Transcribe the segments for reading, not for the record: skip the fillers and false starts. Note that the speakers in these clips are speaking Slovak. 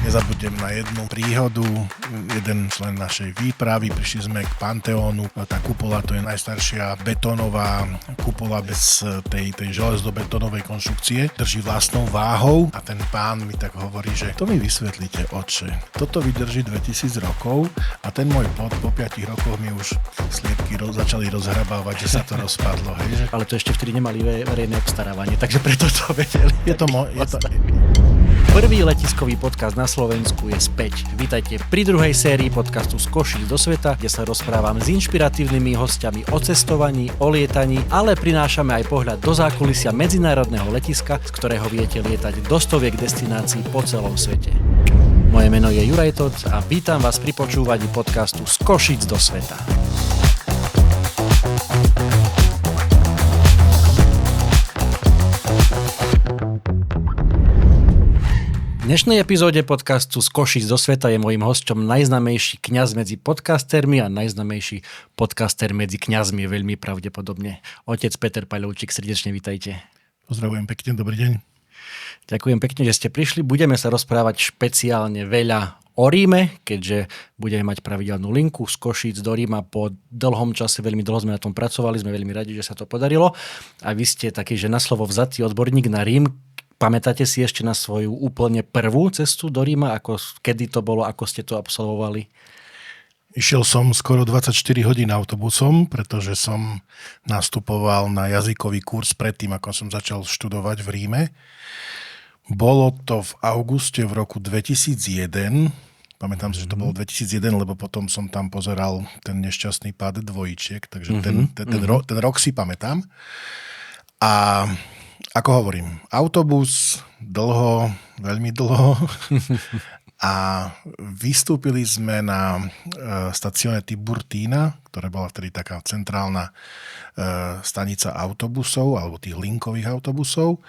Nezabudnem na jednu príhodu. Jeden člen našej výpravy, prišli sme k Panteónu. Tá kupola, to je najstaršia betónová kupola bez tej železno-betónovej konštrukcie. Drží vlastnou váhou a ten pán mi tak hovorí, že to mi vysvetlíte, otče. Toto vydrží 2000 rokov a ten môj pod po 5 rokoch mi už sliepky začali rozhrabávať, že sa to rozpadlo. Hej, že? Ale to ešte vtedy nemali verejné obstarávanie, takže preto to vedeli. Prvý letiskový podcast na Slovensku je späť. Vítajte pri druhej sérii podcastu Z Košíc do sveta, kde sa rozprávam s inšpiratívnymi hostiami o cestovaní, o lietaní, ale prinášame aj pohľad do zákulisia medzinárodného letiska, z ktorého viete lietať do stoviek destinácií po celom svete. Moje meno je Juraj Todt a vítam vás pri počúvaní podcastu Z Košíc do sveta. V dnešnej epizóde podcastu Z Košíc do sveta je mojím hosťom najznámejší kňaz medzi podcastermi a najznámejší podcaster medzi kňazmi, veľmi pravdepodobne. Otec Peter Paľovčík, srdečne vítajte. Pozdravujem pekne, dobrý deň. Ďakujem pekne, že ste prišli. Budeme sa rozprávať špeciálne veľa o Ríme, keďže budeme mať pravidelnú linku z Košíc do Ríma. Po dlhom čase, veľmi dlho sme na tom pracovali, sme veľmi radi, že sa to podarilo. A vy ste taký, že na slovo vzatý odborník na Rím. Pamätáte si ešte na svoju úplne prvú cestu do Ríma? Kedy to bolo? Ako ste to absolvovali? Išiel som skoro 24 hodín autobusom, pretože som nastupoval na jazykový kurz predtým, ako som začal študovať v Ríme. Bolo to v auguste v roku 2001. Pamätám si, že to bolo 2001, lebo potom som tam pozeral ten nešťastný pád dvojičiek, takže ten rok si pamätám. A ako hovorím, autobus dlho, veľmi dlho a vystúpili sme na stacione Tiburtina, ktorá bola vtedy taká centrálna stanica autobusov alebo tých linkových autobusov.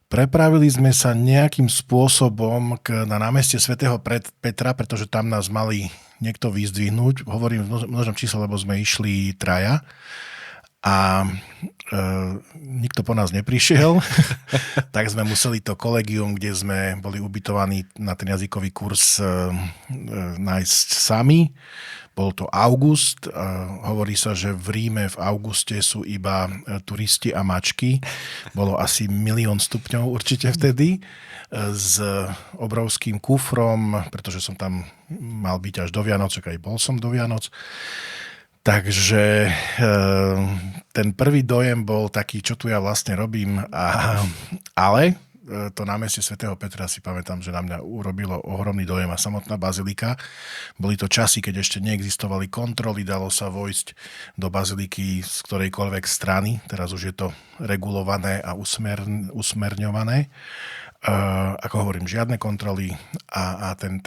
Prepravili sme sa nejakým spôsobom na námestie svätého Petra, pretože tam nás mali niekto vyzdvihnúť. Hovorím v množnom čísle, lebo sme išli traja. A nikto po nás neprišiel, tak sme museli to kolegium, kde sme boli ubytovaní na ten jazykový kurz, nájsť sami. Bol to august. Hovorí sa, že v Ríme v auguste sú iba turisti a mačky. Bolo asi 1 000 000 stupňov určite vtedy. S obrovským kufrom, pretože som tam mal byť až do Vianoc, aj bol som do Vianoc. Takže ten prvý dojem bol taký, čo tu ja vlastne robím, ale to námestie svätého Petra si pamätám, že na mňa urobilo ohromný dojem a samotná bazilika. Boli to časy, keď ešte neexistovali kontroly, dalo sa vojsť do baziliky z ktorejkoľvek strany, teraz už je to regulované a usmerňované. Ako hovorím, žiadne kontroly a ten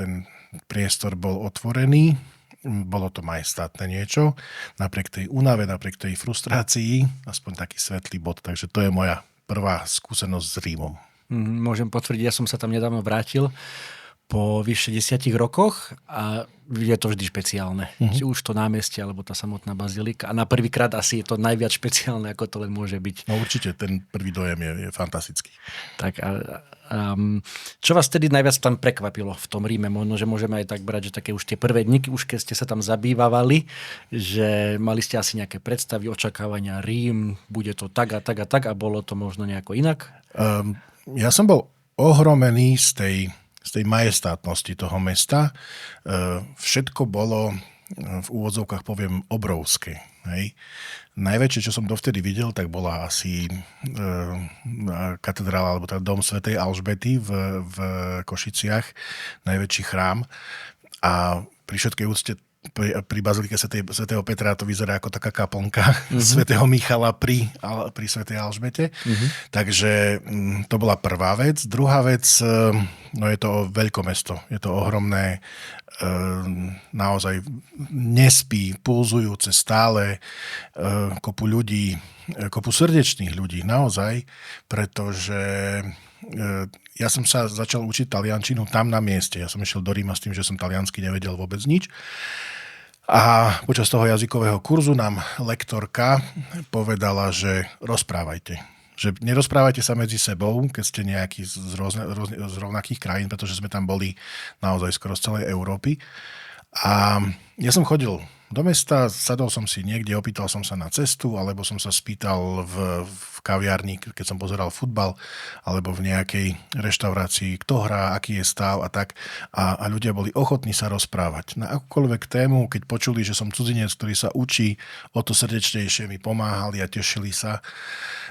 priestor bol otvorený. Bolo to majestátne niečo, napriek tej únave, napriek tej frustrácii, aspoň taký svetlý bod. Takže to je moja prvá skúsenosť s Rímom. Môžem potvrdiť, ja som sa tam nedávno vrátil po vyše 10 rokoch a je to vždy špeciálne. Či už to námestie, alebo tá samotná bazilika. A na prvýkrát asi je to najviac špeciálne, ako to len môže byť. No určite, ten prvý dojem je fantastický. Tak čo vás tedy najviac tam prekvapilo v tom Ríme? Možno, že môžeme aj tak brať, že také už tie prvé dni, už keď ste sa tam zabývali, že mali ste asi nejaké predstavy, očakávania Rím, bude to tak a tak a tak a bolo to možno nejako inak? Ja som bol ohromený z tej majestátnosti toho mesta. Všetko bolo, v úvodzovkách poviem, obrovské. Hej. Najväčšie, čo som dovtedy videl, tak bola asi katedrála, alebo teda dom svätej Alžbety v Košiciach, najväčší chrám. A pri všetkej úcte pri bazilike svätého Petra to vyzerá ako taká kaplnka svätého Michala pri svätej Alžbete. Takže to bola prvá vec. Druhá vec, no je to veľkomesto. Je to ohromné, naozaj nespí, pulzujúce stále, kopu ľudí, kopu srdečných ľudí, naozaj, pretože ja som sa začal učiť taliančinu tam na mieste. Ja som išiel do Ríma s tým, že som taliansky nevedel vôbec nič. A počas toho jazykového kurzu nám lektorka povedala, že rozprávajte. že nerozprávajte sa medzi sebou, keď ste nejakí z rovnakých krajín, pretože sme tam boli naozaj skoro z celej Európy. A ja som chodil do mesta, sadol som si niekde, opýtal som sa na cestu, alebo som sa spýtal v kaviarni, keď som pozeral futbal, alebo v nejakej reštaurácii, kto hrá, aký je stav a tak. A ľudia boli ochotní sa rozprávať. Na akúkoľvek tému, keď počuli, že som cudzinec, ktorý sa učí, o to srdečnejšie mi pomáhali a tešili sa,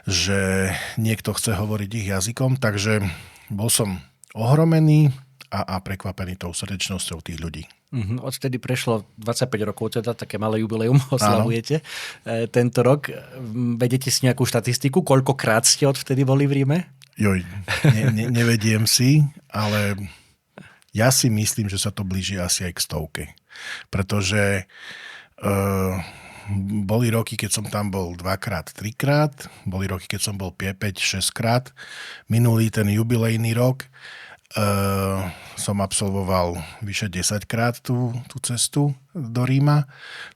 že niekto chce hovoriť ich jazykom. Takže bol som ohromený a prekvapený tou srdečnosťou tých ľudí. Odtedy prešlo 25 rokov, teda také malé jubileum oslavujete tento rok. Vedete si nejakú štatistiku? Koľkokrát ste odvtedy boli v Ríme? Nevediem si, ale ja si myslím, že sa to blíži asi aj k 100. Pretože boli roky, keď som tam bol 2-krát, 3-krát, boli roky, keď som bol 5-6 krát. Minulý ten jubilejný rok som absolvoval vyše 10 krát tú cestu do Ríma,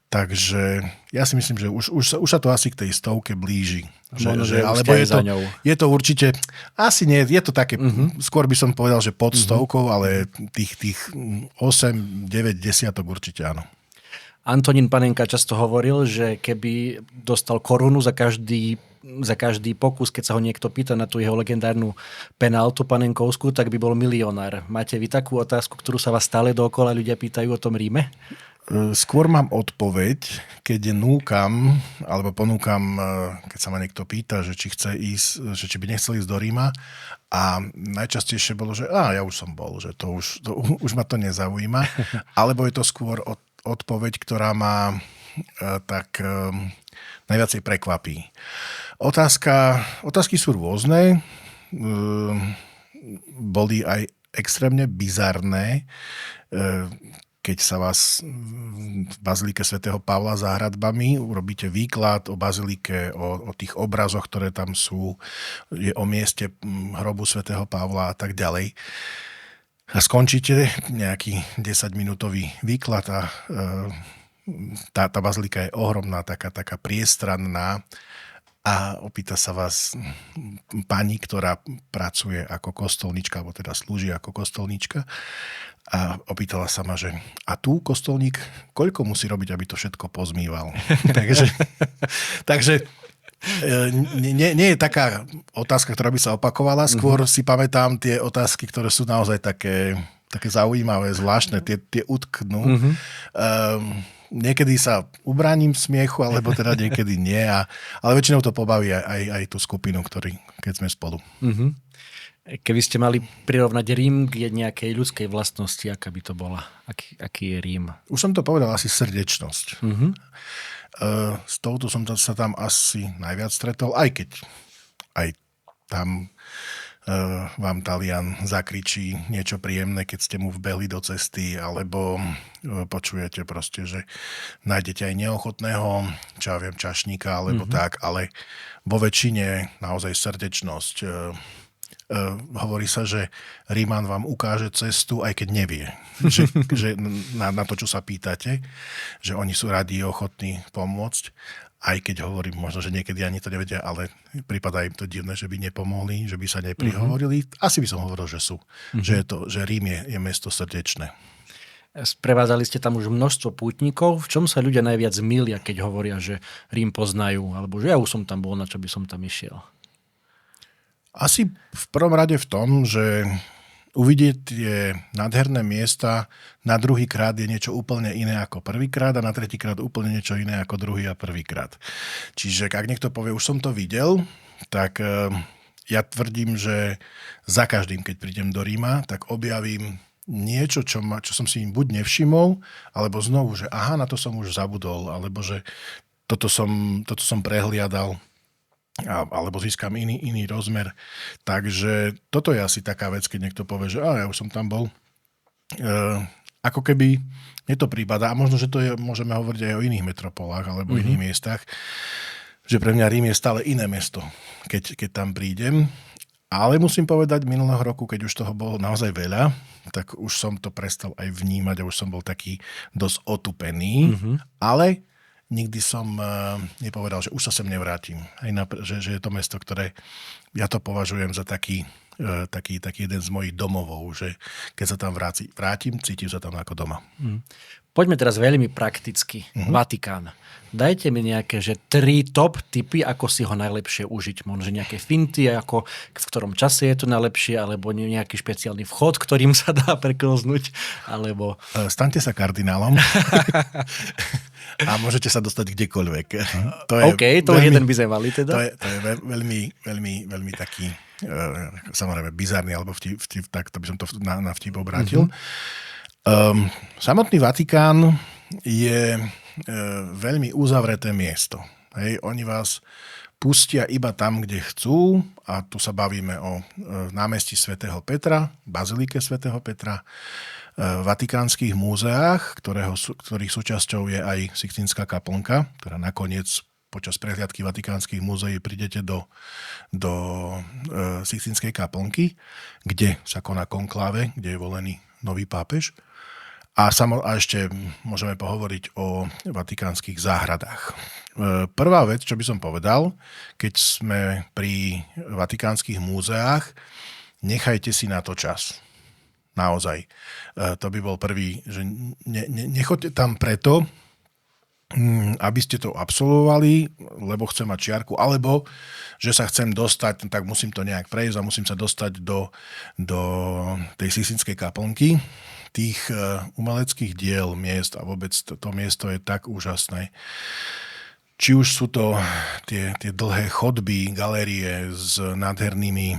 takže ja si myslím, že už sa to asi k tej 100 blíži. Alebo je to určite, asi nie, je to také, skôr by som povedal, že pod 100, ale tých 8, 9, 10 určite áno. Antonín Panenka často hovoril, že keby dostal korunu za každý pokus, keď sa ho niekto pýta na tú jeho legendárnu penáltu panenkovskú, tak by bol milionár. Máte vy takú otázku, ktorú sa vás stále dookola ľudia pýtajú o tom Ríme? Skôr mám odpoveď, keď núkam, alebo ponúkam, keď sa ma niekto pýta, že či chce ísť, že či by nechcel ísť do Ríma. A najčastejšie bolo, že ja už som bol, že to už ma to nezaujíma. Alebo je to skôr odpoveď, ktorá ma tak najviacej prekvapí. Otázky sú rôzne. Boli aj extrémne bizarné, keď sa vás v bazilike svätého Pavla za hradbami urobíte výklad o bazilike, o tých obrazoch, ktoré tam sú, je o mieste hrobu svätého Pavla a tak ďalej. A skončíte nejaký 10-minútový výklad a tá bazilika je ohromná, taká priestranná a opýta sa vás pani, ktorá pracuje ako kostolníčka, alebo teda slúži ako kostolníčka a opýtala sa ma, že a tu kostolník, koľko musí robiť, aby to všetko pozmýval? takže nie je taká otázka, ktorá by sa opakovala. Skôr si pamätám tie otázky, ktoré sú naozaj také zaujímavé, zvláštne. Tie utknú. Niekedy sa ubránim smiechu, alebo teda niekedy nie. Ale väčšinou to pobaví aj tú skupinu, keď sme spolu. Keby ste mali prirovnať Rím k nejakej ľudskej vlastnosti, aká by to bola? Aký je Rím? Už som to povedal, asi srdečnosť. S touto som sa tam asi najviac stretol, aj keď aj tam vám Talian zakričí niečo príjemné, keď ste mu vbehli do cesty, alebo počujete proste, že nájdete aj neochotného, čo ja viem, čašníka, alebo tak, ale vo väčšine naozaj srdečnosť. Hovorí sa, že Ríman vám ukáže cestu, aj keď nevie. Že na to, čo sa pýtate, že oni sú radi ochotní pomôcť, aj keď hovorím, možno, že niekedy ani to nevedia, ale prípada im to divné, že by nepomohli, že by sa neprihovorili. Asi by som hovoril, že sú. Že Rím je mesto srdečné. Sprevádzali ste tam už množstvo pútnikov. V čom sa ľudia najviac mýlia, keď hovoria, že Rím poznajú, alebo že ja už som tam bol, na čo by som tam išiel? Asi v prvom rade v tom, že uvidieť tie nádherné miesta na druhý krát je niečo úplne iné ako prvýkrát a na tretíkrát úplne niečo iné ako druhý a prvýkrát. Čiže ak niekto povie, už som to videl, tak ja tvrdím, že za každým, keď prídem do Ríma, tak objavím niečo, čo som si buď nevšimol, alebo znovu, že aha, na to som už zabudol, alebo že toto som prehliadal, alebo získam iný rozmer. Takže toto je asi taká vec, keď niekto povie, že ja už som tam bol. Ako keby mne to prípada, a možno, že to môžeme hovoriť aj o iných metropolách alebo iných miestach, že pre mňa Rím je stále iné mesto, keď tam prídem. Ale musím povedať, minulého roku, keď už toho bolo naozaj veľa, tak už som to prestal aj vnímať a už som bol taký dosť otupený. Ale nikdy som nepovedal, že už sa sem nevrátim. Že je to mesto, ktoré ja to považujem za taký jeden z mojich domovov, že keď sa tam vrátim, cítim sa tam ako doma. Poďme teraz veľmi prakticky. Vatikán. Dajte mi nejaké, že 3 top tipy, ako si ho najlepšie užiť. Možno nejaké finty, ako v ktorom čase je to najlepšie, alebo nejaký špeciálny vchod, ktorým sa dá preklznúť, alebo... Staňte sa kardinálom a môžete sa dostať kdekoľvek. Jeden by sme mali teda. To je veľmi taký, samozrejme, bizarný, alebo vtip, tak to by som to na vtip obrátil. Samotný Vatikán je veľmi uzavreté miesto. Hej, oni vás pustia iba tam, kde chcú, a tu sa bavíme o námestí svätého Petra, bazilike svätého Petra, vatikánskych múzeách, ktorých súčasťou je aj Sixtínska kaplnka, ktorá nakoniec počas prehliadky vatikánskych múzeí prídete do Sixtínskej kaplnky, kde sa koná konkláve, kde je volený nový pápež. A ešte môžeme pohovoriť o vatikánskych záhradách. Prvá vec, čo by som povedal, keď sme pri vatikánskych múzeách, nechajte si na to čas. Naozaj. To by bol prvý, že nechoďte tam preto, aby ste to absolvovali, lebo chcem mať čiarku, alebo že sa chcem dostať, tak musím to nejak prejsť a musím sa dostať do tej Sixtínskej kaplnky. Tých umeleckých diel, miest a vôbec to miesto je tak úžasné. Či už sú to tie dlhé chodby, galérie s nádhernými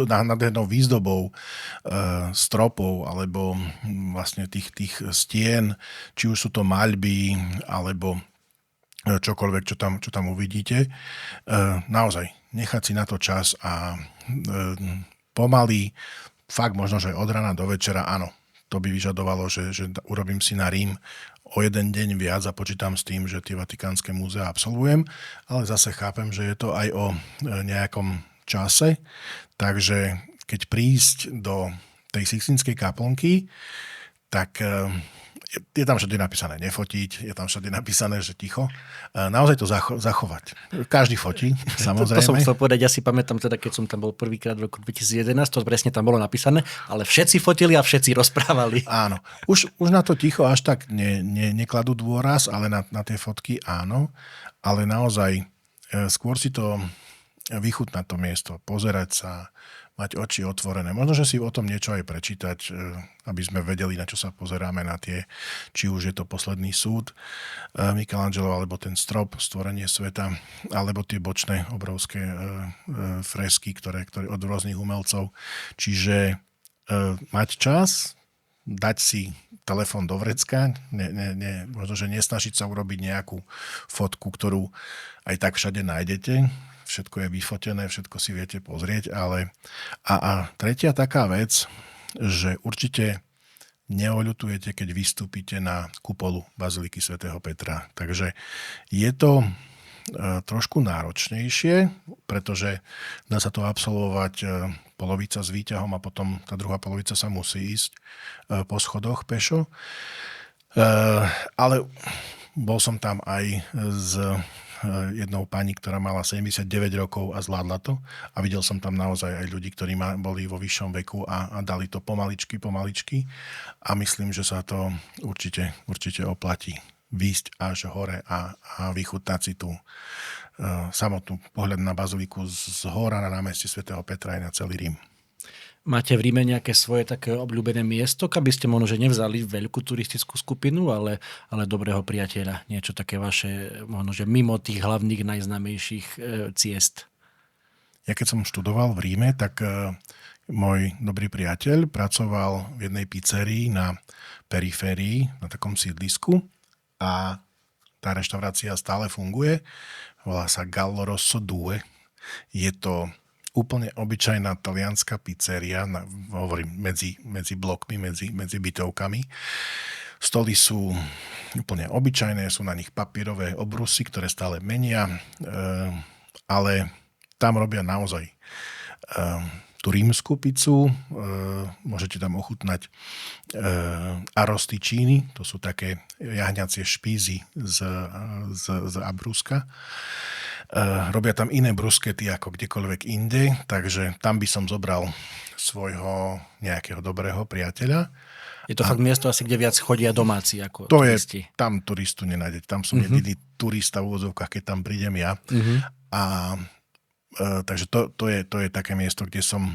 nádhernou výzdobou stropov alebo vlastne tých stien, či už sú to maľby alebo čokoľvek, čo tam uvidíte. Naozaj, nechať si na to čas a pomaly, fakt možno, že od rana do večera, áno, to by vyžadovalo, že urobím si na Rím o jeden deň viac a počítam s tým, že tie vatikánske múzea absolvujem, ale zase chápem, že je to aj o nejakom čase, takže keď prísť do tej Sixtínskej kaplnky, tak je tam všade napísané nefotiť, je tam všade napísané, že ticho. Naozaj to zachovať. Každý fotí, samozrejme. To som chcel povedať, ja si pamätám teda, keď som tam bol prvýkrát v roku 2011, to presne tam bolo napísané, ale všetci fotili a všetci rozprávali. Áno. Už na to ticho až tak nekladú dôraz, ale na tie fotky áno. Ale naozaj skôr si to vychutnať to miesto, pozerať sa, mať oči otvorené. Možno, že si o tom niečo aj prečítať, aby sme vedeli, na čo sa pozeráme, na tie, či už je to Posledný súd Michelangelo, alebo ten strop, Stvorenie sveta, alebo tie bočné obrovské fresky, ktoré od rôznych umelcov. Čiže mať čas, dať si telefón do vrecka, možno, že nesnažiť sa urobiť nejakú fotku, ktorú aj tak všade nájdete. Všetko je vyfotené, všetko si viete pozrieť, ale a tretia taká vec, že určite neoľutujete, keď vystúpite na kupolu baziliky svätého Petra. Takže je to trošku náročnejšie, pretože dá sa to absolvovať polovica s výťahom a potom tá druhá polovica sa musí ísť po schodoch pešo. Ale bol som tam aj s jednou pani, ktorá mala 79 rokov a zvládla to. A videl som tam naozaj aj ľudí, ktorí boli vo vyššom veku a dali to pomaličky. A myslím, že sa to určite oplatí výjsť až hore a vychutnať si tú samotnú pohľad na baziliku z hora na námestie svätého Petra aj na celý Rím. Máte v Ríme nejaké svoje také obľúbené miesto, aby ste možno, že nevzali veľkú turistickú skupinu, ale dobrého priateľa? Niečo také vaše, možno, že mimo tých hlavných najznámejších ciest? Ja keď som študoval v Ríme, tak môj dobrý priateľ pracoval v jednej pizzerii na periférii, na takom sídlisku a tá reštaurácia stále funguje. Volá sa Gallo Rosso 2. Je to úplne obyčajná talianská pizzeria, hovorím, medzi blokmi, medzi bytovkami. Stoly sú úplne obyčajné, sú na nich papierové obrusy, ktoré stále menia, ale tam robia naozaj tú rímsku pizzu, môžete tam ochutnať arrosticini, to sú také jahňacie špízy z Abruzka. Robia tam iné bruskety ako kdekoľvek inde, takže tam by som zobral svojho nejakého dobrého priateľa. Je to fakt miesto asi, kde viac chodia domáci ako To turisti. tam turistu nenájdete. Tam som jediný turista v úvodzovkách, keď tam prídem ja. A takže to je také miesto, kde som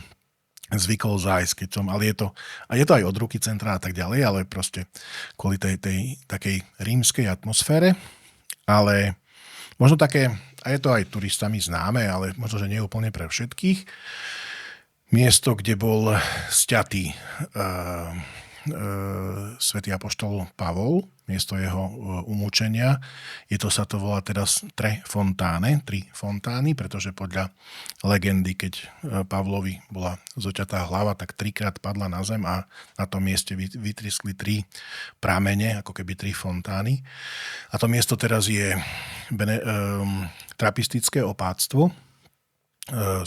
zvykol zájsť, ale je to aj od ruky centra a tak ďalej, ale proste kvôli tej takej rímskej atmosfére, ale možno také, a je to aj turistami známe, ale možno, že nie úplne pre všetkých, miesto, kde bol sťatý svätý apoštol Pavol, miesto jeho umúčenia. Sa to volá teraz tri fontány, pretože podľa legendy, keď Pavlovi bola zoťatá hlava, tak 3-krát padla na zem a na tom mieste vytriskli 3 pramene, ako keby 3 fontány. A to miesto teraz je trapistické opáctvo.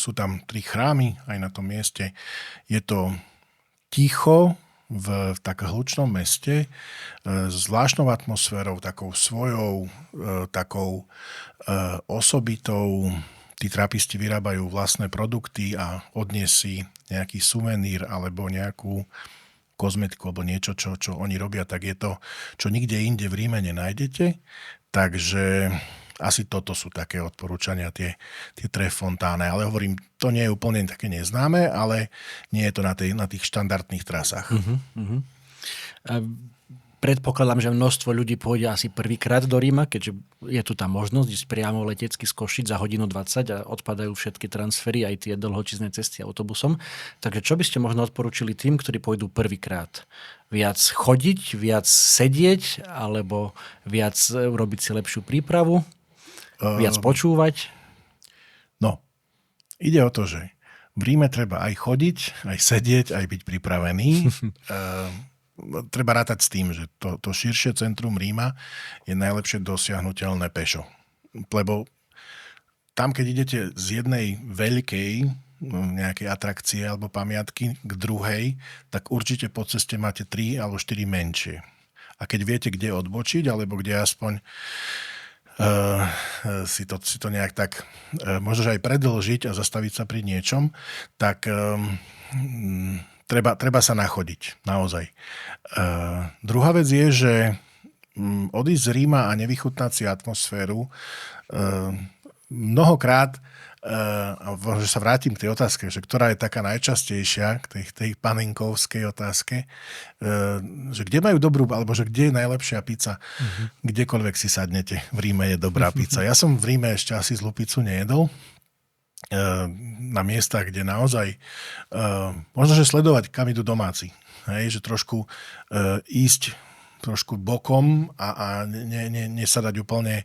Sú tam 3 chrámy aj na tom mieste. Je to ticho, v tak hlučnom meste, zvláštnou atmosférou, takou svojou, takou osobitou. Tí trapisti vyrábajú vlastné produkty a odniesí nejaký suvenír alebo nejakú kozmetiku alebo niečo, čo oni robia, tak je to, čo nikde inde v Ríme nenájdete. Takže asi toto sú také odporúčania, tie tre fontáne. Ale hovorím, to nie je úplne také neznáme, ale nie je to na tých štandardných trasách. Predpokladám, že množstvo ľudí pôjde asi prvýkrát do Ríma, keďže je tu tá možnosť ísť priamo letecky z Košic za 1:20 a odpadajú všetky transfery, aj tie dlhočízne cesty autobusom. Takže čo by ste možno odporúčili tým, ktorí pôjdu prvýkrát? Viac chodiť, viac sedieť, alebo viac robiť si lepšiu prípravu? Viac počúvať? No, ide o to, že v Ríme treba aj chodiť, aj sedieť, aj byť pripravený. Treba rátať s tým, že to širšie centrum Ríma je najlepšie dosiahnuteľné pešo. Lebo tam, keď idete z jednej veľkej nejakej atrakcie alebo pamiatky k druhej, tak určite po ceste máte 3 alebo 4 menšie. A keď viete, kde odbočiť, alebo kde aspoň si to nejak tak možno aj predĺžiť a zastaviť sa pri niečom, tak treba sa nachodiť, naozaj. Druhá vec je, že odísť z Ríma a nevychutnať si atmosféru mnohokrát, že sa vrátim k tej otázke, že ktorá je taká najčastejšia, k tej panenkovskej otázke, že kde majú dobrú, alebo že kde je najlepšia pizza, kdekoľvek si sadnete, v Ríme je dobrá pizza. Ja som v Ríme ešte asi zlú pizzu nejedol, na miestach, kde naozaj možno, že sledovať, kam idú domáci. Hej, že trošku ísť trošku bokom a nesadať úplne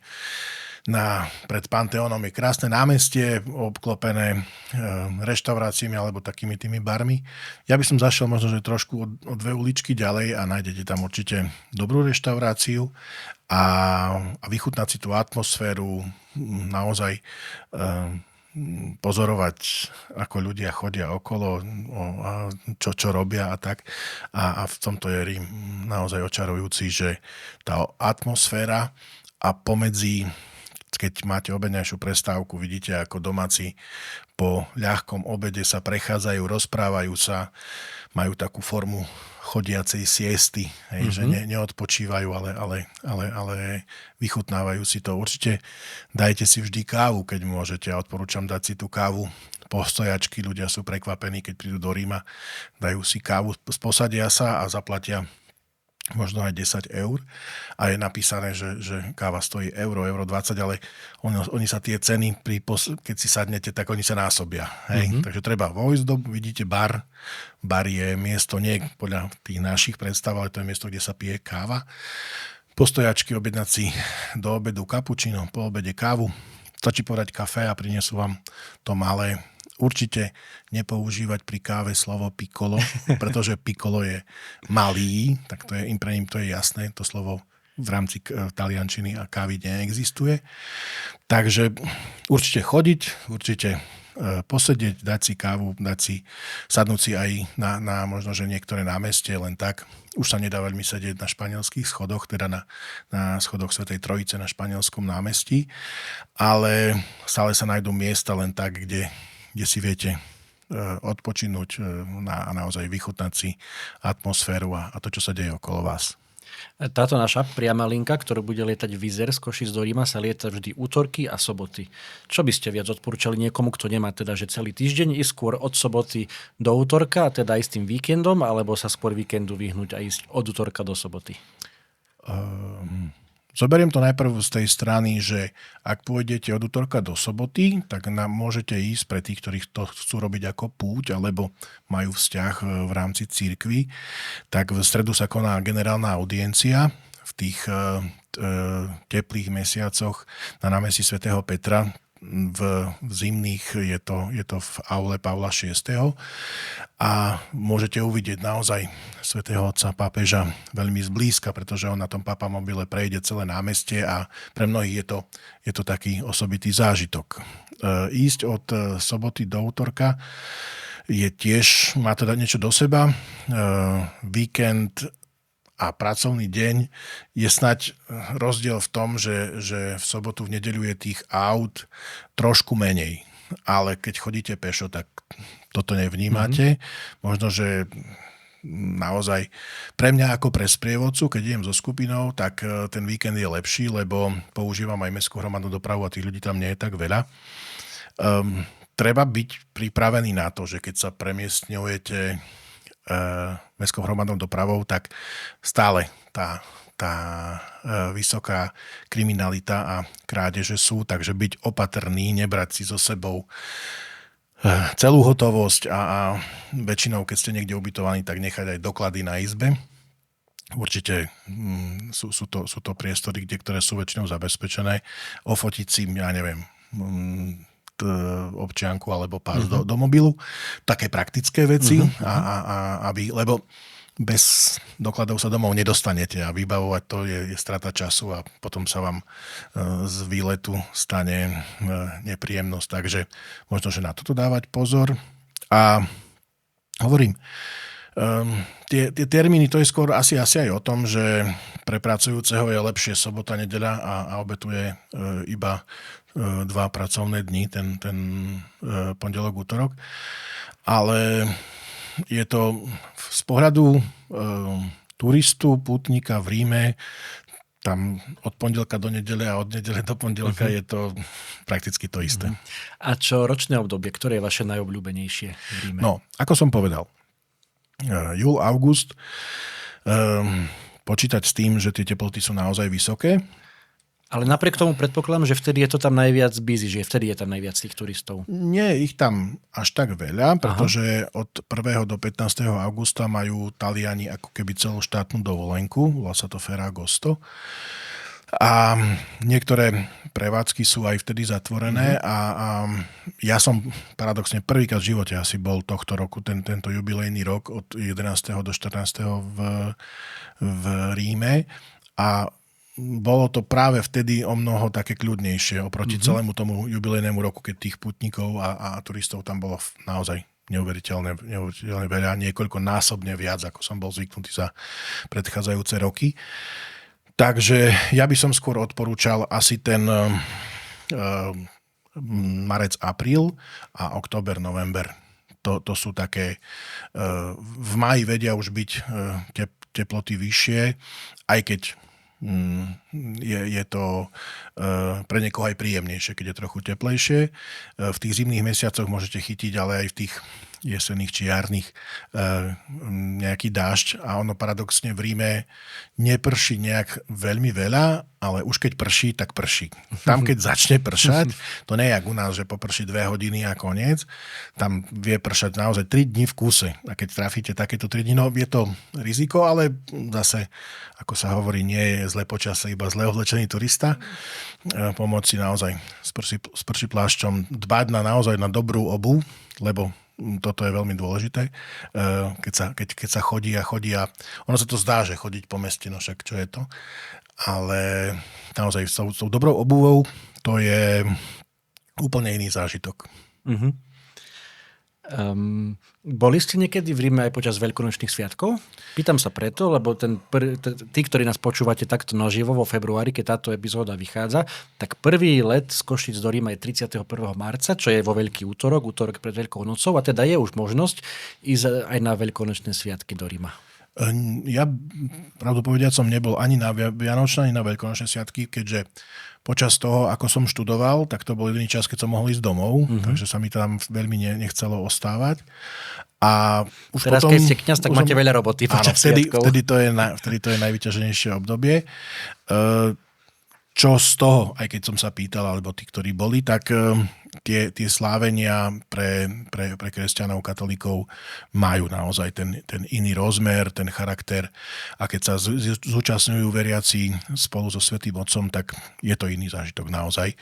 pred Panteónom. Je krásne námestie, obklopené reštauráciami alebo takými tými barmi. Ja by som zašiel možno, že trošku o 2 uličky ďalej a nájdete tam určite dobrú reštauráciu a vychutnať si tú atmosféru, naozaj pozorovať, ako ľudia chodia okolo, čo robia a tak. A v tomto je Rím naozaj očarujúci, že tá atmosféra a pomedzi, keď máte obedňajšiu prestávku, vidíte, ako domáci po ľahkom obede sa prechádzajú, rozprávajú sa, majú takú formu chodiacej siesty, že neodpočívajú, ale vychutnávajú si to. Určite dajte si vždy kávu, keď môžete. Ja odporúčam dať si tú kávu postojačky. Ľudia sú prekvapení, keď prídu do Ríma, dajú si kávu, posadia sa a zaplatia možno aj 10 eur a je napísané, že káva stojí euro 20, ale oni sa tie ceny, keď si sadnete, tak oni sa násobia. Hej? Takže treba vojsť vidíte bar je miesto, nie podľa tých našich predstav, ale to je miesto, kde sa pije káva. Postojačky, objednať si do obedu kapučino, po obede kávu, stačí podať kafe a prinesú vám to malé. Určite nepoužívať pri káve slovo piccolo, pretože piccolo je malý, tak to je, pre ním to je jasné, to slovo v rámci taliančiny a kávy neexistuje. Takže určite chodiť, určite posedieť, dať si kávu, sadnúť si aj na možno, že niektoré námestie, len tak. Už sa nedá veľmi sedieť na španielských schodoch, teda na schodoch Svätej Trojice na španielskom námestí, ale stále sa nájdú miesta len tak, kde si viete odpočinúť a naozaj vychutnať si atmosféru a to, čo sa deje okolo vás. Táto naša priama linka, ktorú bude lietať Wizz Air z Košíc do Ríma, sa lieta vždy útorky a soboty. Čo by ste viac odporúčali niekomu, kto nemá teda že celý týždeň, ísť skôr od soboty do útorka, teda aj s tým víkendom, alebo sa skôr víkendu vyhnúť a ísť od útorka do soboty? Zoberiem to najprv z tej strany, že ak pôjdete od útorka do soboty, tak môžete ísť pre tých, ktorí to chcú robiť ako púť, alebo majú vzťah v rámci cirkvi. Tak v stredu sa koná generálna audiencia v tých teplých mesiacoch na námestí svätého Petra. V zimných je to v aule Pavla VI. A môžete uvidieť naozaj svätého otca pápeža veľmi zblízka, pretože on na tom papamobile prejde celé námestie a pre mnohých je to taký osobitý zážitok. Ísť od soboty do útorka má to dať niečo do seba. Víkend a pracovný deň je snať rozdiel v tom, že v sobotu, v nedeľu je tých aut trošku menej. Ale keď chodíte pešo, tak toto nevnímate. Možno, že naozaj pre mňa ako pre sprievodcu, keď idem so skupinou, tak ten víkend je lepší, lebo používam aj mestskú hromadnú dopravu a tých ľudí tam nie je tak veľa. Treba byť pripravený na to, že keď sa premiestňujete mestskou hromadnou dopravou, tak stále tá vysoká kriminalita a krádeže sú, takže byť opatrný, nebrať si so sebou celú hotovosť a väčšinou, keď ste niekde ubytovaní, tak nechať aj doklady na izbe. Určite sú to priestory, ktoré sú väčšinou zabezpečené. Ofotiť si, ja neviem, občianku alebo pás do mobilu. Také praktické veci, lebo bez dokladov sa domov nedostanete a vybavovať to je strata času a potom sa vám z výletu stane nepríjemnosť. Takže možno, že na toto dávať pozor. A hovorím, tie termíny, to je skôr asi aj o tom, že pre pracujúceho je lepšie sobota, nedeľa a obetuje iba 2 pracovné dni, ten pondelok, útorok. Ale je to z pohľadu turistu, pútnika v Ríme, tam od pondelka do nedele a od nedele do pondelka je to prakticky to isté. A čo ročné obdobie, ktoré je vaše najobľúbenejšie v Ríme? No, ako som povedal, júl, august, počítať s tým, že tie teploty sú naozaj vysoké. Ale napriek tomu predpokladám, že vtedy je to tam najviac busy, že vtedy je tam najviac tých turistov. Nie je ich tam až tak veľa, pretože od 1. do 15. augusta majú Taliani ako keby celoštátnu dovolenku, volá sa to Ferragosto. A niektoré prevádzky sú aj vtedy zatvorené a ja som paradoxne prvýkrát v živote asi bol tohto roku, tento jubilejný rok od 11. do 14. v Ríme a bolo to práve vtedy o mnoho také kľudnejšie oproti celému tomu jubilejnému roku, keď tých putníkov a turistov tam bolo naozaj neuveriteľne veľa, niekoľkonásobne viac, ako som bol zvyknutý za predchádzajúce roky. Takže ja by som skôr odporúčal asi ten marec, apríl a október, november. To sú také, v máji vedia už byť teploty vyššie, aj keď je to pre niekoho aj príjemnejšie, keď je trochu teplejšie. V tých zimných mesiacoch môžete chytiť, ale aj v tých jesenných či jarných nejaký dážď a ono paradoxne v Ríme neprší nejak veľmi veľa, ale už keď prší, tak prší. Tam keď začne pršať, to nie je jak u nás, že poprší 2 hodiny a koniec, tam vie pršať naozaj 3 dní v kúse a keď trafíte takéto 3 dní, no je to riziko, ale zase, ako sa hovorí, nie je zle počasie, iba zle oblečený turista. Pomôcť si naozaj s prší plášťom, dbať naozaj na dobrú obuv, lebo toto je veľmi dôležité, keď sa chodí a ono sa to zdá, že chodiť po meste, no však čo je to, ale naozaj s tou dobrou obuvou to je úplne iný zážitok. Uh-huh. Boli ste niekedy v Ríme aj počas veľkonočných sviatkov? Pýtam sa preto, lebo tí, ktorí nás počúvate takto naživo vo februári, keď táto epizóda vychádza, tak prvý let z Košíc do Ríma je 31. marca, čo je vo Veľký útorok pred Veľkou nocou, a teda je už možnosť ísť aj na veľkonočné sviatky do Ríma. Ja, pravdu povediac, som nebol ani na Vianočné, ani na veľkonočné sviatky, keďže počas toho, ako som študoval, tak to bol jediný čas, keď som mohol ísť domov, takže sa mi tam veľmi nechcelo ostávať. A už teraz, potom, keď ste kňaz, tak máte veľa roboty počas sviatkov. Vtedy to je najvyťaženejšie obdobie. Čo z toho, aj keď som sa pýtal, alebo tí, ktorí boli, tak tie slávenia pre kresťanov, katolíkov majú naozaj ten iný rozmer, ten charakter. A keď sa zúčastňujú veriaci spolu so Svätým Otcom, tak je to iný zážitok naozaj.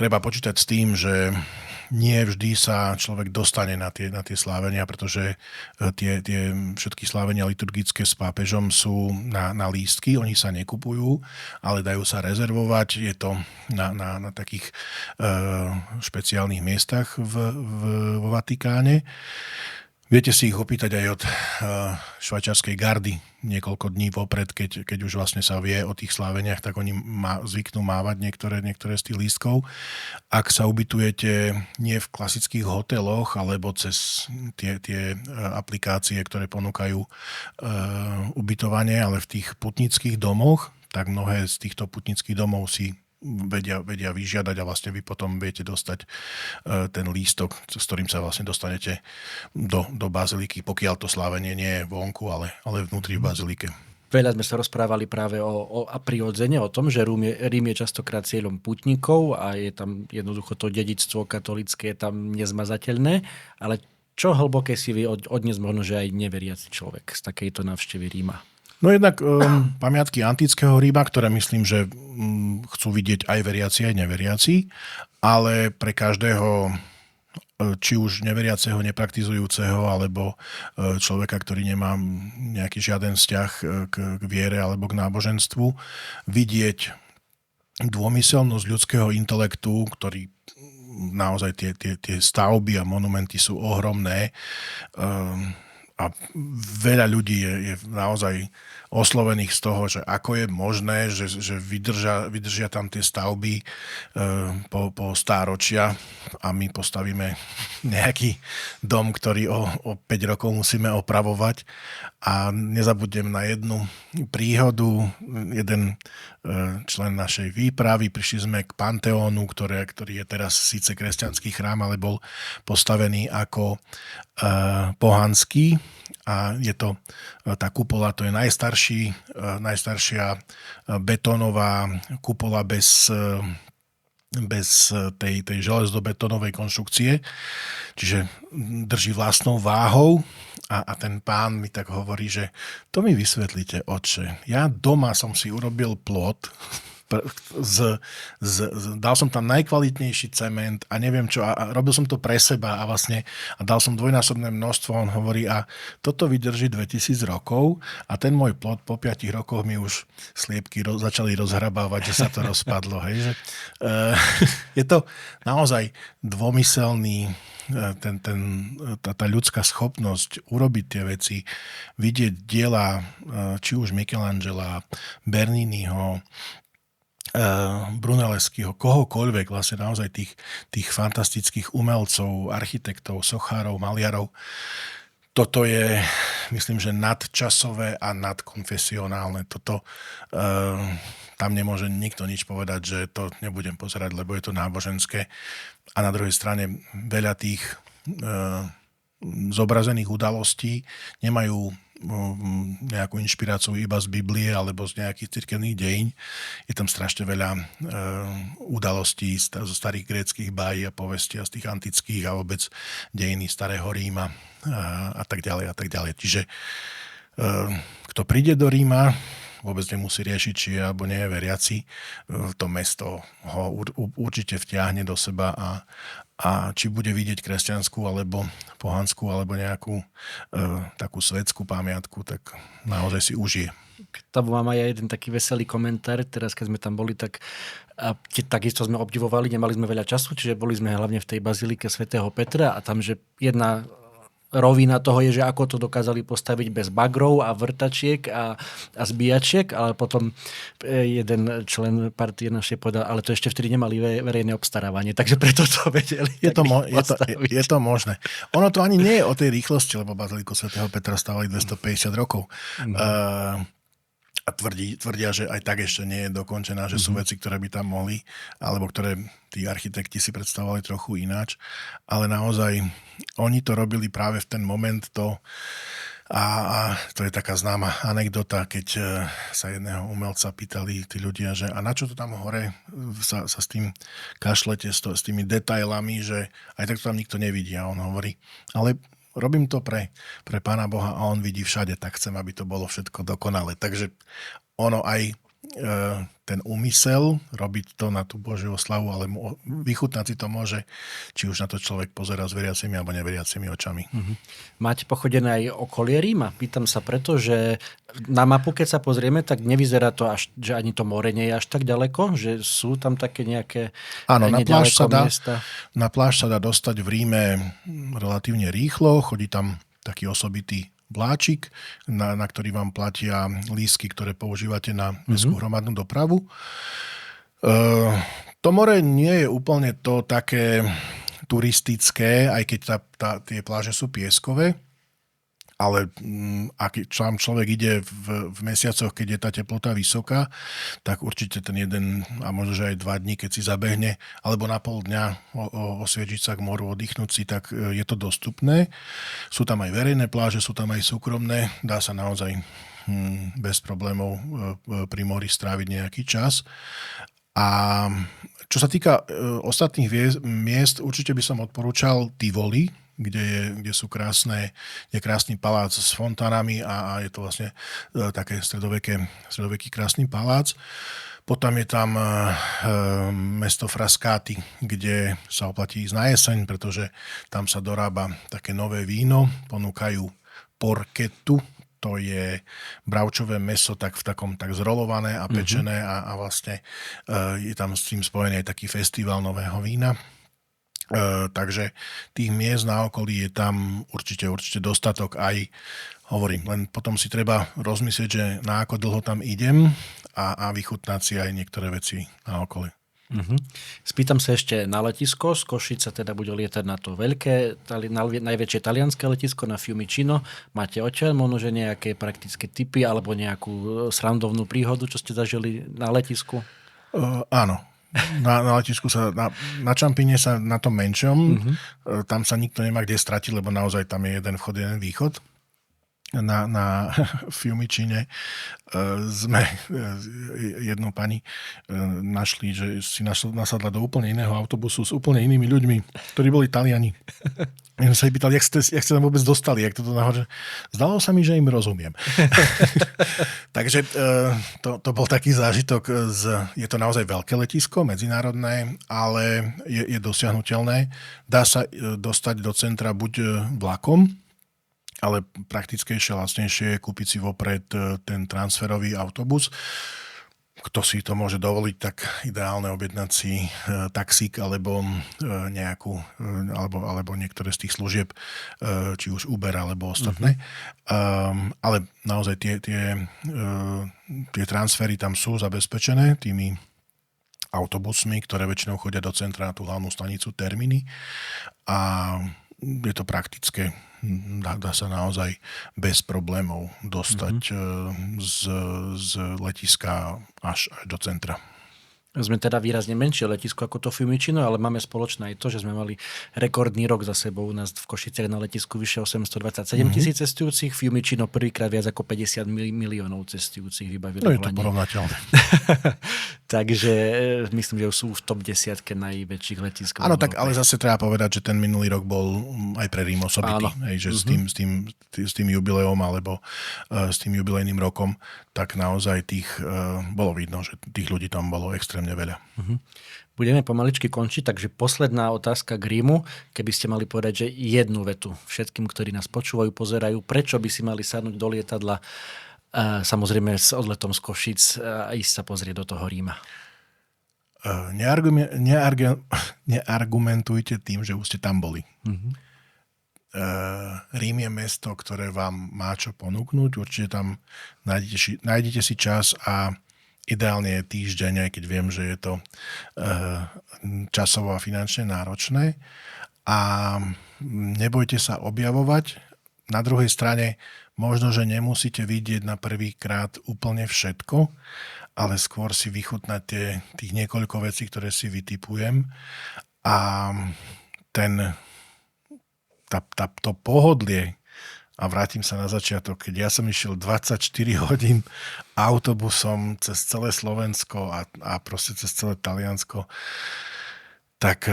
Treba počítať s tým, že nie vždy sa človek dostane na tie slávenia, pretože tie všetky slávenia liturgické s pápežom sú na lístky, oni sa nekupujú, ale dajú sa rezervovať. Je to na takých špeciálnych miestach vo Vatikáne. Viete si ich opýtať aj od švajčiarskej gardy niekoľko dní vopred, keď už vlastne sa vie o tých sláveniach, tak oni zvyknú mávať niektoré z tých lístkov. Ak sa ubytujete nie v klasických hoteloch, alebo cez tie aplikácie, ktoré ponúkajú ubytovanie, ale v tých putnických domoch, tak mnohé z týchto putnických domov si vedia vyžiadať a vlastne vy potom viete dostať ten lístok, s ktorým sa vlastne dostanete do baziliky, pokiaľ to slávenie nie je vonku, ale vnútri v bazilike. Veľa sme sa rozprávali práve a prirodzene o tom, že Rím je častokrát cieľom pútnikov a je tam jednoducho to dedičstvo katolícke je tam nezmazateľné, ale čo hlboké si vie odniesť možno, že aj neveriaci človek z takejto návštevy Ríma? No jednak pamiatky antického Ríma, ktoré myslím, že chcú vidieť aj veriaci, aj neveriaci, ale pre každého, či už neveriaceho, nepraktizujúceho, alebo človeka, ktorý nemá nejaký žiaden vzťah k viere alebo k náboženstvu, vidieť dômyselnosť ľudského intelektu, ktorý naozaj tie stavby a monumenty sú ohromné, a veľa ľudí je naozaj oslovených z toho, že ako je možné, že vydržia tam tie stavby po stáročia a my postavíme nejaký dom, ktorý o 5 rokov musíme opravovať. A nezabudnem na jednu príhodu. Jeden člen našej výpravy, prišli sme k Panteónu, ktorý je teraz síce kresťanský chrám, ale bol postavený ako pohanský. A je to tá kupola, to je najstaršia betónová kupola bez tej železnobetónovej konštrukcie. Čiže drží vlastnou váhou a ten pán mi tak hovorí, že to mi vysvetlíte, otče. Ja doma som si urobil plot, dal som tam najkvalitnejší cement a neviem čo, a robil som to pre seba a dal som dvojnásobné množstvo. On hovorí, a toto vydrží 2000 rokov a ten môj plot po 5 rokoch mi už sliepky začali rozhrabávať, že sa to rozpadlo. Hej, že, je to naozaj dvomyselný tá ľudská schopnosť urobiť tie veci, vidieť diela či už Michelangela, Berniniho, Brunelleschiho, kohokoľvek, vlastne naozaj tých fantastických umelcov, architektov, sochárov, maliarov. Toto je, myslím, že nadčasové a nadkonfesionálne. Toto tam nemôže nikto nič povedať, že to nebudem pozerať, lebo je to náboženské. A na druhej strane veľa tých zobrazených udalostí nemajú nejakú inšpiráciu iba z Biblie alebo z nejakých cirkevných dejín. Je tam strašne veľa udalostí zo starých gréckych bájí a povestí a z tých antických a vôbec dejiny starého Ríma a tak ďalej a tak ďalej. Čiže kto príde do Ríma, vôbec nemusí riešiť, či je alebo nie je veriaci. To mesto ho určite vtiahne do seba a či bude vidieť kresťanskú alebo pohanskú alebo nejakú takú svetskú pamiatku, tak naozaj si užije. Tam mám aj jeden taký veselý komentár. Teraz, keď sme tam boli, tak takisto sme obdivovali, nemali sme veľa času, čiže boli sme hlavne v tej bazilike svätého Petra a tam, že jedna rovina toho je, že ako to dokázali postaviť bez bagrov a vrtačiek a zbíjačiek, ale potom jeden člen partie našej povedal, ale to ešte vtedy nemali verejné obstarávanie, takže preto to vedeli. Je to možné. Ono to ani nie je o tej rýchlosti, lebo baziliku svätého Petra stávali 250 rokov. A tvrdia, že aj tak ešte nie je dokončená, že sú veci, ktoré by tam mohli, alebo ktoré tí architekti si predstavovali trochu ináč. Ale naozaj oni to robili práve v ten moment a to je taká známa anekdota, keď sa jedného umelca pýtali tí ľudia, že a na čo to tam hore sa s tým kašlete, s tými detailami, že aj tak to tam nikto nevidí. A on hovorí, ale robím to pre Pána Boha a on vidí všade, tak chcem, aby to bolo všetko dokonalé. Takže ono aj ten úmysel robiť to na tú Božiu slavu, ale vychutnať si to môže, či už na to človek pozerá s veriacimi alebo neveriacimi očami. Máte pochodené aj okolie Ríma? Pýtam sa preto, že na mapu, keď sa pozrieme, tak nevyzerá to až, že ani to more nie je až tak ďaleko, že sú tam také nejaké miesta? Na pláž sa dá dostať v Ríme relatívne rýchlo, chodí tam taký osobitý vláčik, na ktorý vám platia lístky, ktoré používate na mestskú hromadnú dopravu. To more nie je úplne to také turistické, aj keď tie pláže sú pieskové, ale ak človek ide v mesiacoch, keď je tá teplota vysoká, tak určite ten jeden a možno že aj 2 dní, keď si zabehne, alebo na pol dňa osviežiť sa k moru, oddychnúť si, tak je to dostupné. Sú tam aj verejné pláže, sú tam aj súkromné, dá sa naozaj bez problémov pri mori stráviť nejaký čas. A čo sa týka ostatných miest, určite by som odporúčal Tivoli, kde sú je krásny palác s fontánami a je to vlastne také stredoveký krásny palác. Potom je tam mesto Frascati, kde sa oplatí ísť na jeseň, pretože tam sa dorába také nové víno, ponúkajú porchettu, to je bravčové mäso tak zrolované a pečené a vlastne je tam s tým spojený aj taký festival nového vína. Takže tých miest na okolí je tam určite dostatok aj, hovorím, len potom si treba rozmyslieť, že na ako dlho tam idem a vychutnať si aj niektoré veci na okolí. Spýtam sa ešte na letisko. Z Košic sa teda bude lietať na to najväčšie talianské letisko, na Fiumicino. Máte odtiaľ možno, že nejaké praktické tipy alebo nejakú srandovnú príhodu, čo ste zažili na letisku? Áno. Na letisku na Čampíne sa na tom menšom, tam sa nikto nemá kde stratiť, lebo naozaj tam je jeden vchod, jeden východ. Na Fiumicine sme jednu pani našli, že si nasadla do úplne iného autobusu s úplne inými ľuďmi, ktorí boli Taliani. Ja som sa jej pýtal, jak ste tam vôbec dostali, jak toto nahoře. Zdalo sa mi, že im rozumiem. Takže to bol taký zážitok. Je to naozaj veľké letisko, medzinárodné, ale je dosiahnuteľné. Dá sa dostať do centra buď vlakom, ale praktickejšie, lacnejšie je kúpiť si vopred ten transferový autobus. Kto si to môže dovoliť, tak ideálne objednať si taxík alebo alebo niektoré z tých služieb, či už Uber alebo ostatné. Ale naozaj tie transfery tam sú zabezpečené tými autobusmi, ktoré väčšinou chodia do centra na tú hlavnú stanicu Termini a je to praktické. Dá sa naozaj bez problémov dostať z letiska až do centra. Sme teda výrazne menšie letisko ako to Fiumicino, ale máme spoločné aj to, že sme mali rekordný rok za sebou. U nás v Košiciach na letisku vyše 827 000 cestujúcich, Fiumicino prvýkrát viac ako 50 miliónov cestujúcich vybavilo. No je to porovnateľné. Takže myslím, že sú v top 10 najväčších letisk. Áno, tak ale zase treba povedať, že ten minulý rok bol aj pre Rím osobitý. Že s tým jubileom alebo s tým jubilejným rokom, tak naozaj bolo vidno, že tých ľudí tam bolo extrémne veľa. Budeme pomaličky končiť, takže posledná otázka k Rímu. Keby ste mali povedať, že jednu vetu všetkým, ktorí nás počúvajú, pozerajú, prečo by si mali sadnúť do lietadla, samozrejme s odletom z Košic a ísť sa pozrieť do toho Ríma? Neargumentujte tým, že už ste tam boli. Rím je mesto, ktoré vám má čo ponúknuť. Určite tam nájdete si čas a ideálne je týždeň, aj keď viem, že je to časovo a finančne náročné. A nebojte sa objavovať. Na druhej strane možno, že nemusíte vidieť na prvýkrát úplne všetko, ale skôr si vychutnáte tých niekoľko vecí, ktoré si vytipujem. A to pohodlie, a vrátim sa na začiatok, keď ja som išiel 24 hodín autobusom cez celé Slovensko a proste cez celé Taliansko, tak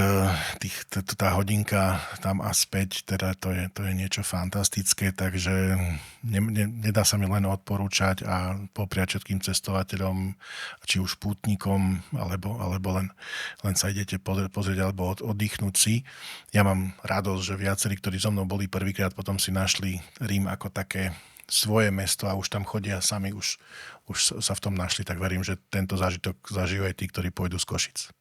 tá hodinka tam a späť, teda to je niečo fantastické, takže nedá sa mi len odporúčať a popriať všetkým cestovateľom, či už pútnikom, alebo len sa idete pozrieť alebo oddychnúť si. Ja mám radosť, že viacerí, ktorí so mnou boli prvýkrát, potom si našli Rím ako také svoje mesto a už tam chodia sami, už sa v tom našli, tak verím, že tento zážitok zažijú aj tí, ktorí pôjdu z Košic.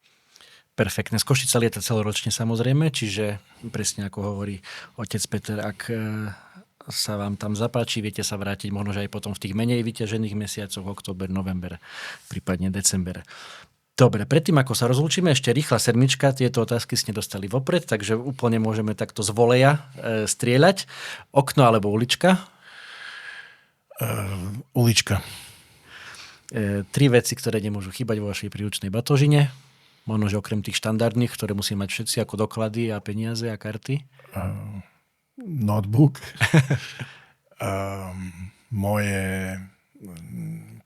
Perfektne. Z Košic sa lieta celoročne samozrejme, čiže presne ako hovorí otec Peter, ak sa vám tam zapáči, viete sa vrátiť možno aj potom v tých menej vyťažených mesiacoch, október, november, prípadne december. Dobre, predtým ako sa rozlúčime, ešte rýchla sedmička, tieto otázky ste dostali vopred, takže úplne môžeme takto z voleja strieľať. Okno alebo ulička? Ulička. 3 veci, ktoré nemôžu chýbať vo vašej príručnej batožine. Možno, že okrem tých štandardných, ktoré musí mať všetci ako doklady a peniaze a karty? Notebook. Moje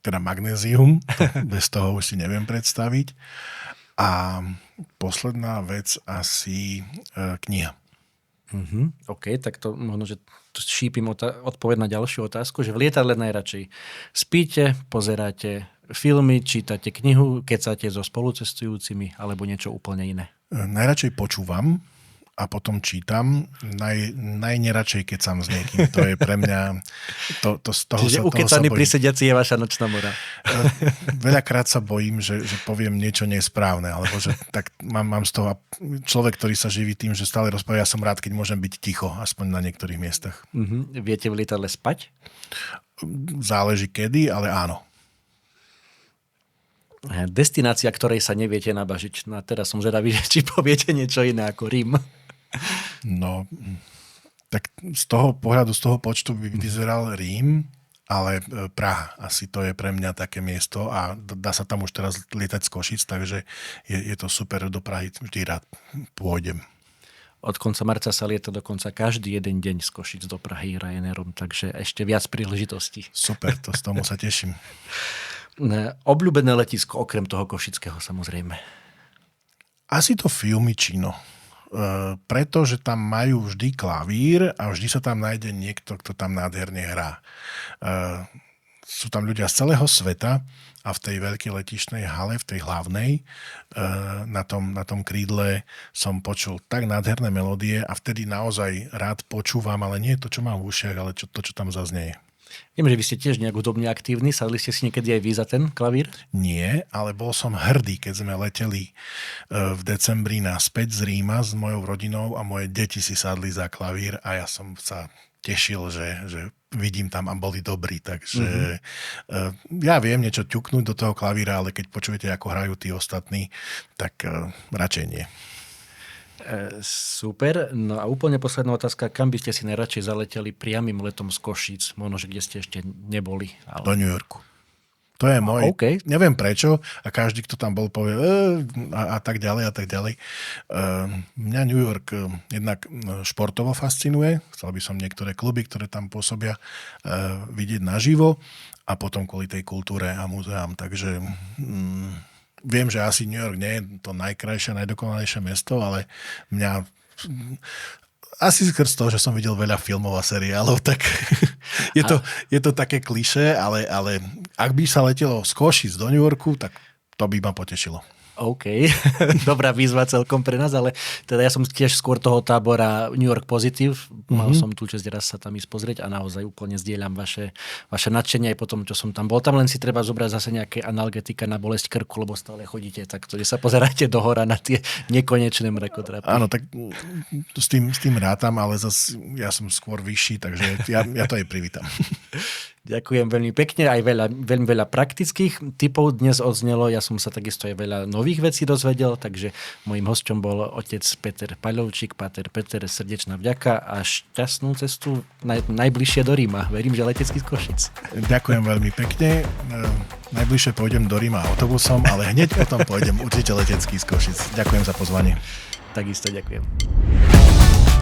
teda magnézium. Bez toho už si neviem predstaviť. A posledná vec asi kniha. OK, tak to možno, že šípim odpoveď na ďalšiu otázku, že v lietadle najradšej spíte, pozeráte filmy, čítate knihu, kecáte so spolucestujúcimi alebo niečo úplne iné? Najradšej počúvam a potom čítam. Najneradšej kecam s niekým. To je pre mňa... Čiže ukecaný prisediaci je vaša nočná mora. Veľakrát sa bojím, že poviem niečo nesprávne, alebo že tak mám z toho človek, ktorý sa živí tým, že stále rozpráva. Ja som rád, keď môžem byť ticho, aspoň na niektorých miestach. Viete v lietadle spať? Záleží kedy, ale áno. Destinácia, ktorej sa neviete nabažiť. No a teraz som zvedavý, či poviete niečo iné ako Rím. No, tak z toho pohľadu, z toho počtu by vyzeral Rím, ale Praha asi to je pre mňa také miesto a dá sa tam už teraz lietať z Košic, takže je to super, do Prahy vždy rád pôjdem. Od konca marca sa lieta dokonca každý jeden deň z Košic do Prahy Ryanairom, takže ešte viac príležitostí. Super, z tomu sa teším. Obľúbené letisko, okrem toho košického samozrejme? Asi to Fiumicino. Pretože tam majú vždy klavír a vždy sa tam nájde niekto, kto tam nádherne hrá. Sú tam ľudia z celého sveta a v tej veľkej letišnej hale, v tej hlavnej, na tom krídle som počul tak nádherné melódie a vtedy naozaj rád počúvam, ale nie to, čo mám v ušiach, ale to, čo tam zaznieje. Viem, že vy ste tiež nejak hudobne aktívni. Sadli ste si niekedy aj vy za ten klavír? Nie, ale bol som hrdý, keď sme leteli v decembri naspäť z Ríma s mojou rodinou a moje deti si sadli za klavír a ja som sa tešil, že vidím tam a boli dobrí. Takže ja viem niečo ťuknúť do toho klavíra, ale keď počujete, ako hrajú tí ostatní, tak radšej nie. Super. No a úplne posledná otázka. Kam by ste si najradšej zaleteli priamym letom z Košíc? Možno, že kde ste ešte neboli. Ale... Do New Yorku. To je môj, Okay. neviem prečo, a každý, kto tam bol, povie a tak ďalej, a tak ďalej. Mňa New York jednak športovo fascinuje, chcel by som niektoré kluby, ktoré tam pôsobia, vidieť naživo a potom kvôli tej kultúre a múzeám. Takže viem, že asi New York nie je to najkrajšie, najdokonalejšie mesto, ale mňa... Asi skrz toho, že som videl veľa filmov a seriálov, tak je to také klišé, ale ak by sa letelo z Košíc do New Yorku, tak to by ma potešilo. OK, dobrá výzva celkom pre nás, ale teda ja som tiež skôr toho tábora New York Positive. Mal som tu časť raz sa tam ísť pozrieť a naozaj úplne zdieľam vaše nadšenie aj po tom, čo som tam bol. Tam len si treba zobrať zase nejaké analgetika na bolesť krku, lebo stále chodíte takto, že sa pozeráte dohora na tie nekonečné mrakodrapy. Áno, tak s tým rátam, ale zase ja som skôr vyšší, takže ja to aj privítam. Ďakujem veľmi pekne, aj veľmi veľa praktických tipov dnes odznelo. Ja som sa takisto aj veľa nových vecí dozvedel, takže môjim hosťom bol otec Peter Paľovčík. Páter Peter, srdečná vďaka a šťastnú cestu najbližšie do Ríma. Verím, že letecký z Košic. Ďakujem veľmi pekne. Najbližšie pôjdem do Ríma autobusom, ale hneď potom pôjdem určite letecký z Košic. Ďakujem za pozvanie. Takisto ďakujem.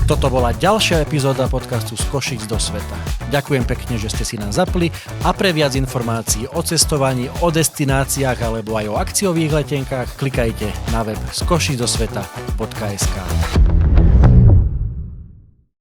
Toto bola ďalšia epizóda podcastu Z Košíc do sveta. Ďakujem pekne, že ste si nás zapli a pre viac informácií o cestovaní, o destináciách alebo aj o akciových letenkách klikajte na web skošicdosveta.sk.